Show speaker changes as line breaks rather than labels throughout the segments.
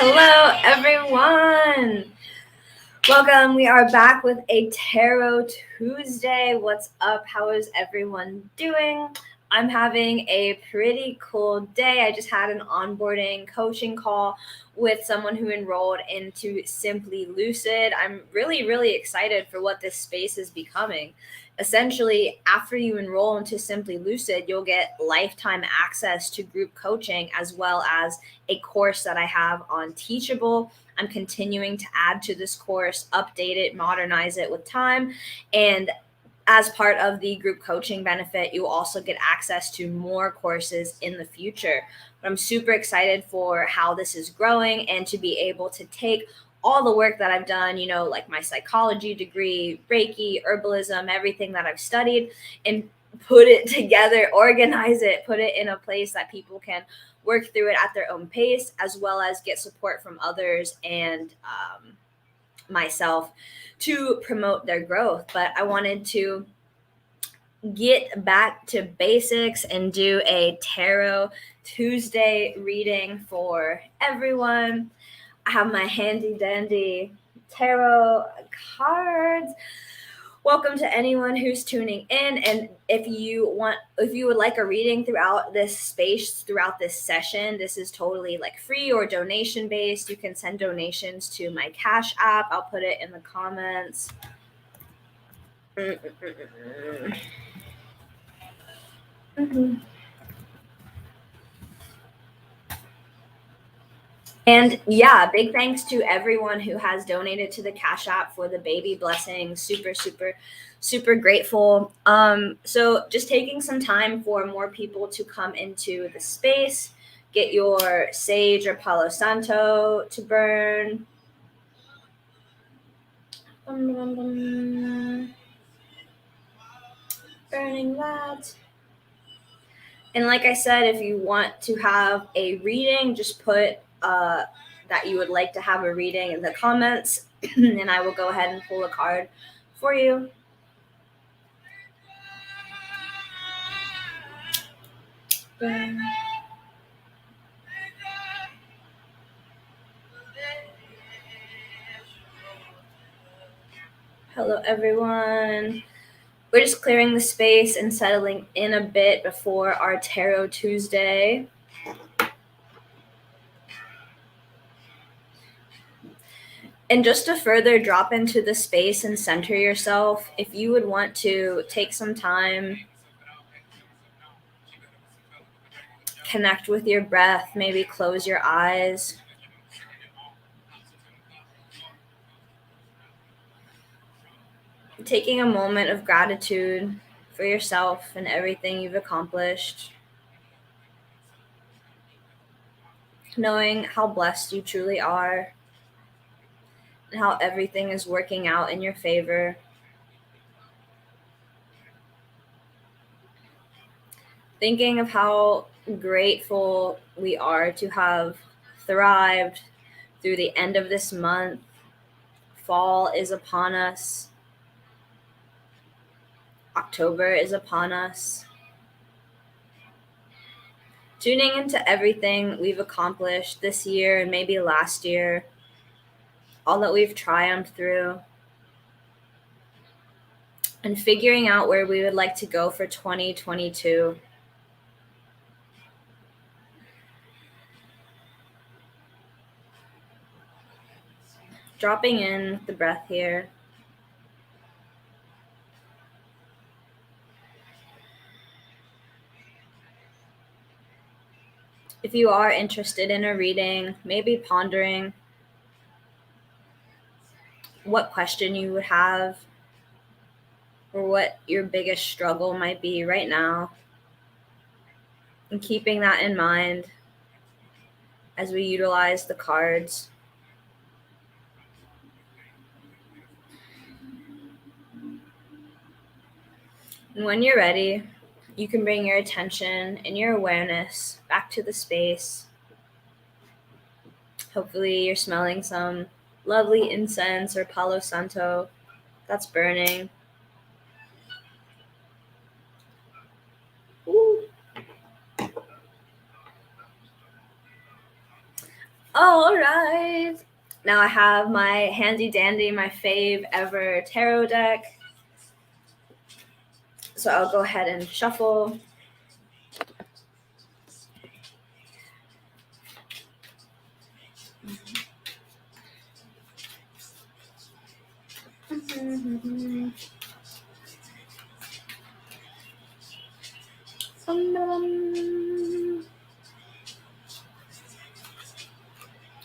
Hello, everyone. Welcome. We are back with a Tarot Tuesday. What's up? How is everyone doing? I'm having a pretty cool day. I just had an onboarding coaching call with someone who enrolled into Simply Lucid. I'm really excited for what this space is becoming. Essentially, after you enroll into Simply Lucid, you'll get lifetime access to group coaching as well as a course that I have on Teachable. I'm continuing to add to this course, update it, modernize it with time. And as part of the group coaching benefit, you also get access to more courses in the future. But I'm super excited for how this is growing and to be able to take all the work that I've done, like my psychology degree, Reiki, herbalism, everything that I've studied, and put it together, organize it, put it in a place that people can work through it at their own pace, as well as get support from others and myself to promote their growth. But I wanted to get back to basics and do a Tarot Tuesday reading for everyone. I have my handy dandy tarot cards. Welcome to anyone who's tuning in. And if you would like a reading throughout this space, throughout this session, this is totally like free or donation based. You can send donations to my Cash App. I'll put it in the comments. And yeah, big thanks to everyone who has donated to the Cash App for the baby blessing. Super grateful. So just taking some time for more people to come into the space. Get your sage or Palo Santo to burn. Burning that. And like I said, if you want to have a reading, just put that you would like to have a reading in the comments, and I will go ahead and pull a card for you. Hello, everyone. We're just clearing the space and settling in a bit before our Tarot Tuesday. And just to further drop into the space and center yourself, if you would want to take some time, connect with your breath, maybe close your eyes. Taking a moment of gratitude for yourself and everything you've accomplished. Knowing how blessed you truly are and how everything is working out in your favor. Thinking of how grateful we are to have thrived through the end of this month. Fall is upon us. October is upon us. Tuning into everything we've accomplished this year and maybe last year, all that we've triumphed through, and figuring out where we would like to go for 2022. Dropping in the breath here. If you are interested in a reading, maybe pondering what question you would have or what your biggest struggle might be right now, and keeping that in mind as we utilize the cards. And when you're ready, you can bring your attention and your awareness back to the space. Hopefully you're smelling some lovely incense or Palo Santo that's burning. Ooh. All right. Now I have my handy dandy, my fave ever tarot deck. So I'll go ahead and shuffle.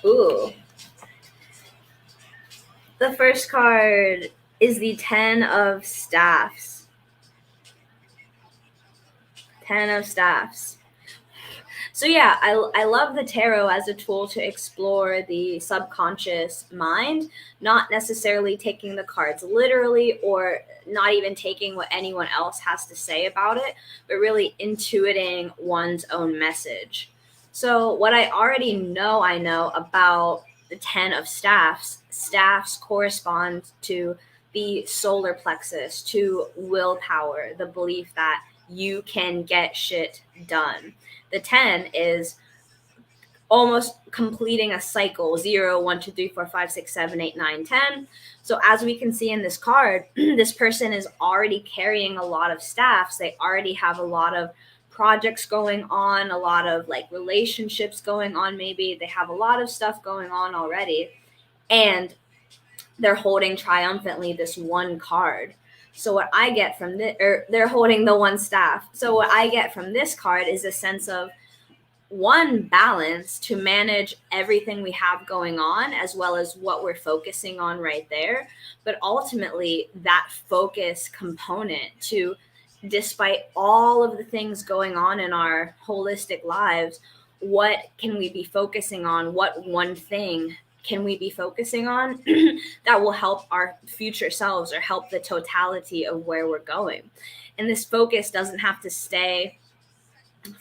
Ooh. The first card is the 10 of Staffs. 10 of Staffs. So yeah, I love the tarot as a tool to explore the subconscious mind, not necessarily taking the cards literally or not even taking what anyone else has to say about it, but really intuiting one's own message. So what I know about the 10 of staffs correspond to the solar plexus, to willpower, the belief that you can get shit done. The 10 is almost completing a cycle 0, 1, 2, 3, 4, 5, 6, 7, 8, 9, 10. So as we can see in this card, this person is already carrying a lot of staffs. They already have a lot of projects going on, a lot of like relationships going on. Maybe they have a lot of stuff going on already, and they're holding triumphantly this one card. So what I get from this, or they're holding the one staff. So what I get from this card is a sense of one, balance to manage everything we have going on as well as what we're focusing on right there, but ultimately that focus component to, despite all of the things going on in our holistic lives, what can we be focusing on? What one thing can we be focusing on that will help our future selves or help the totality of where we're going? And this focus doesn't have to stay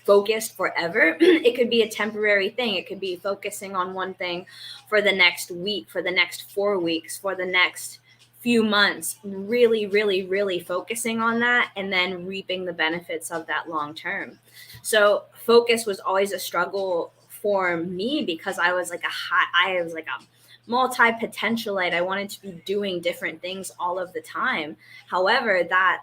focused forever. It could be a temporary thing. It could be focusing on one thing for the next week, for the next 4 weeks, for the next few months, really, really, really focusing on that and then reaping the benefits of that long term. So focus was always a struggle for me because I was like a multi-potentialite. I wanted to be doing different things all of the time. However, that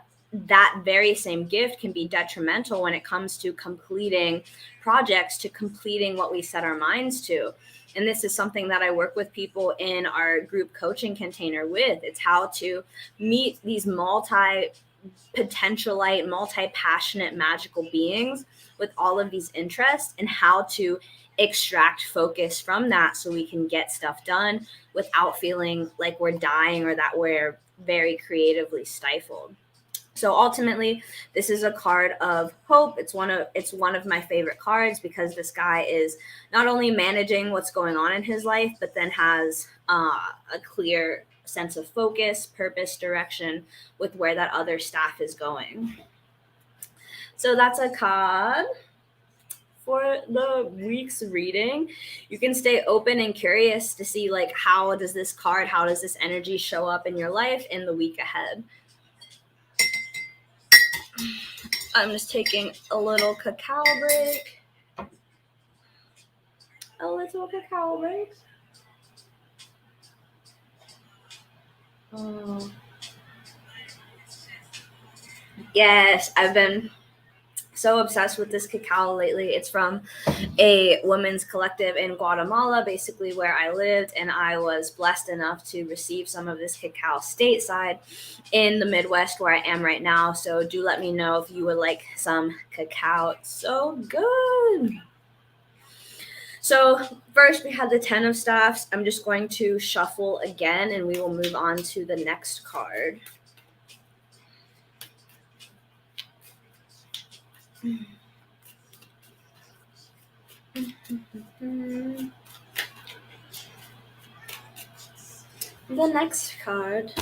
very same gift can be detrimental when it comes to completing projects, to completing what we set our minds to. And this is something that I work with people in our group coaching container with. It's how to meet these multi-potentialite, multi-passionate, magical beings with all of these interests and how to extract focus from that so we can get stuff done without feeling like we're dying or that we're very creatively stifled. So ultimately, this is a card of hope. It's one of my favorite cards because this guy is not only managing what's going on in his life, but then has a clear sense of focus, purpose, direction with where that other staff is going. So that's a card for the week's reading. You can stay open and curious to see like how does this energy show up in your life in the week ahead. I'm just taking a little cacao break. A little cacao break. Oh. Yes, I've been so obsessed with this cacao lately. It's from a women's collective in Guatemala, basically where I lived, and I was blessed enough to receive some of this cacao stateside in the Midwest where I am right now. So do let me know if you would like some cacao. It's so good. So first we had the 10 of staffs. I'm just going to shuffle again and we will move on to the next card. The next card.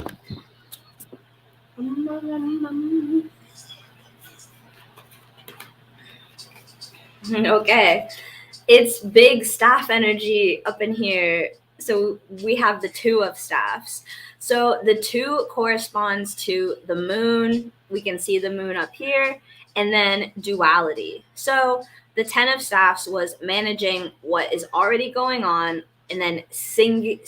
Okay. It's big staff energy up in here. So we have the 2 of staffs. So the 2 corresponds to the moon. We can see the moon up here, and then duality. So The 10 of Staffs was managing what is already going on and then figuring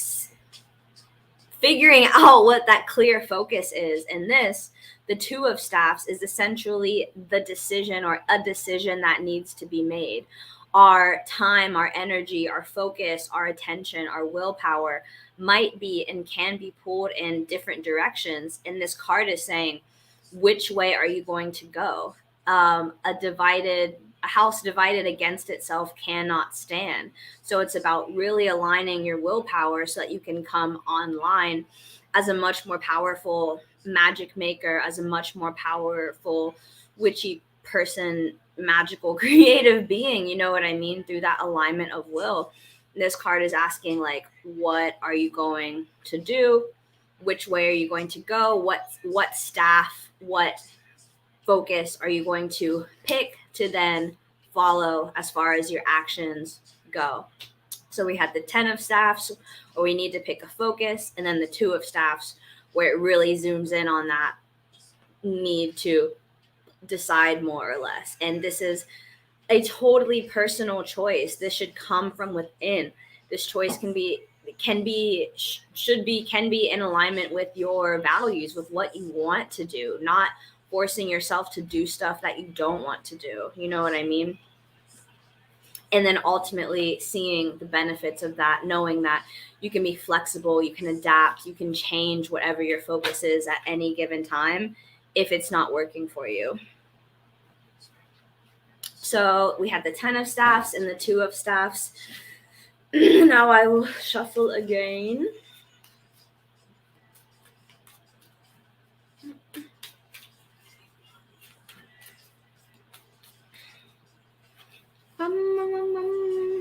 out what that clear focus is. And this, the 2 of Staffs, is essentially the decision or a decision that needs to be made. Our time, our energy, our focus, our attention, our willpower might be and can be pulled in different directions. And this card is saying, which way are you going to go? A house divided against itself cannot stand. So it's about really aligning your willpower so that you can come online as a much more powerful magic maker, as a much more powerful witchy person, magical creative being, you know what I mean, through that alignment of will. This card is asking, like, what are you going to do? Which way are you going to go? What staff, what focus are you going to pick to then follow as far as your actions go? So we had the 10 of Staffs, where we need to pick a focus, and then the 2 of Staffs, where it really zooms in on that need to decide more or less. And this is a totally personal choice. This should come from within. This choice can be in alignment with your values, with what you want to do, not forcing yourself to do stuff that you don't want to do. You know what I mean? And then ultimately seeing the benefits of that, knowing that you can be flexible, you can adapt, you can change whatever your focus is at any given time if it's not working for you. So we had the 10 of Staffs and the 2 of Staffs. Now I will shuffle again.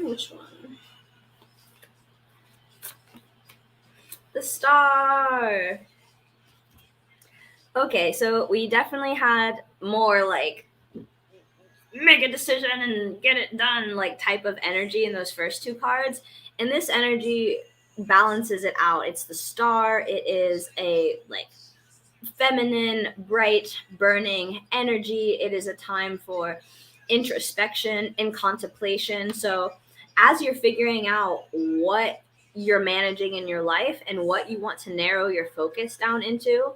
Which one? The Star. Okay, so we definitely had more like make a decision and get it done like type of energy in those first 2 cards. And this energy balances it out. It's the Star. It is a like feminine, bright, burning energy. It is a time for introspection and contemplation. So as you're figuring out what you're managing in your life and what you want to narrow your focus down into,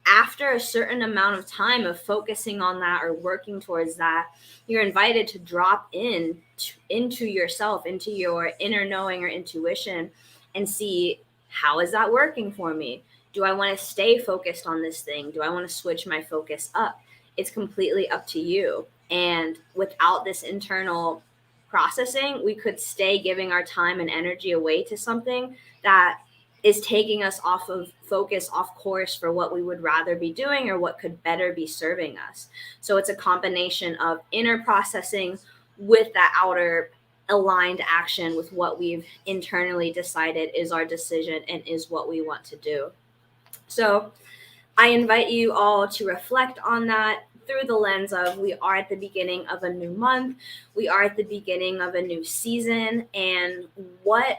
after a certain amount of time of focusing on that or working towards that, you're invited to drop into yourself, into your inner knowing or intuition, and see, how is that working for me? Do I want to stay focused on this thing? Do I want to switch my focus up? It's completely up to you. And without this internal processing, we could stay giving our time and energy away to something that is taking us off of focus, off course for what we would rather be doing or what could better be serving us. So it's a combination of inner processing with that outer aligned action with what we've internally decided is our decision and is what we want to do. So I invite you all to reflect on that through the lens of, we are at the beginning of a new month. We are at the beginning of a new season. And what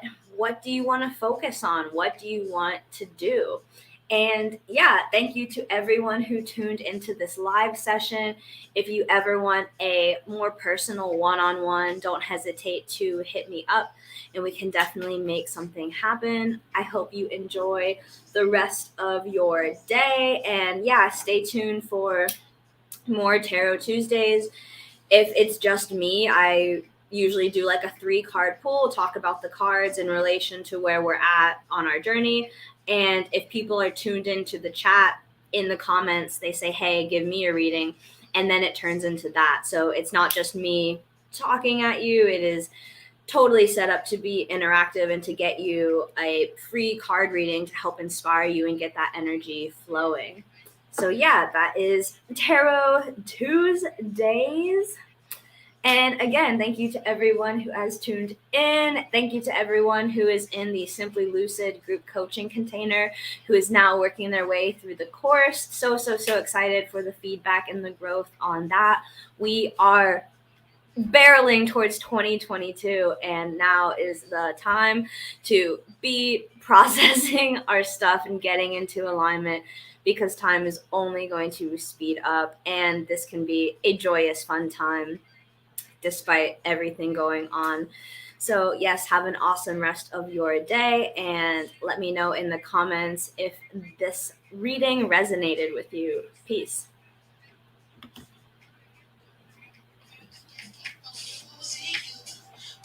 do you want to focus on? What do you want to do? And yeah, thank you to everyone who tuned into this live session. If you ever want a more personal one-on-one, don't hesitate to hit me up and we can definitely make something happen. I hope you enjoy the rest of your day. And yeah, stay tuned for more Tarot Tuesdays. If it's just me, I usually do like a 3-card pull, talk about the cards in relation to where we're at on our journey. And if people are tuned into the chat, in the comments, they say, hey, give me a reading. And then it turns into that. So it's not just me talking at you. It is totally set up to be interactive and to get you a free card reading to help inspire you and get that energy flowing. So yeah, that is Tarot Tuesdays. And again, thank you to everyone who has tuned in. Thank you to everyone who is in the Simply Lucid group coaching container, who is now working their way through the course. So excited for the feedback and the growth on that. We are barreling towards 2022, and now is the time to be processing our stuff and getting into alignment, because time is only going to speed up, and this can be a joyous, fun time. despite everything going on. So, yes, have an awesome rest of your day, and let me know in the comments if this reading resonated with you. Peace.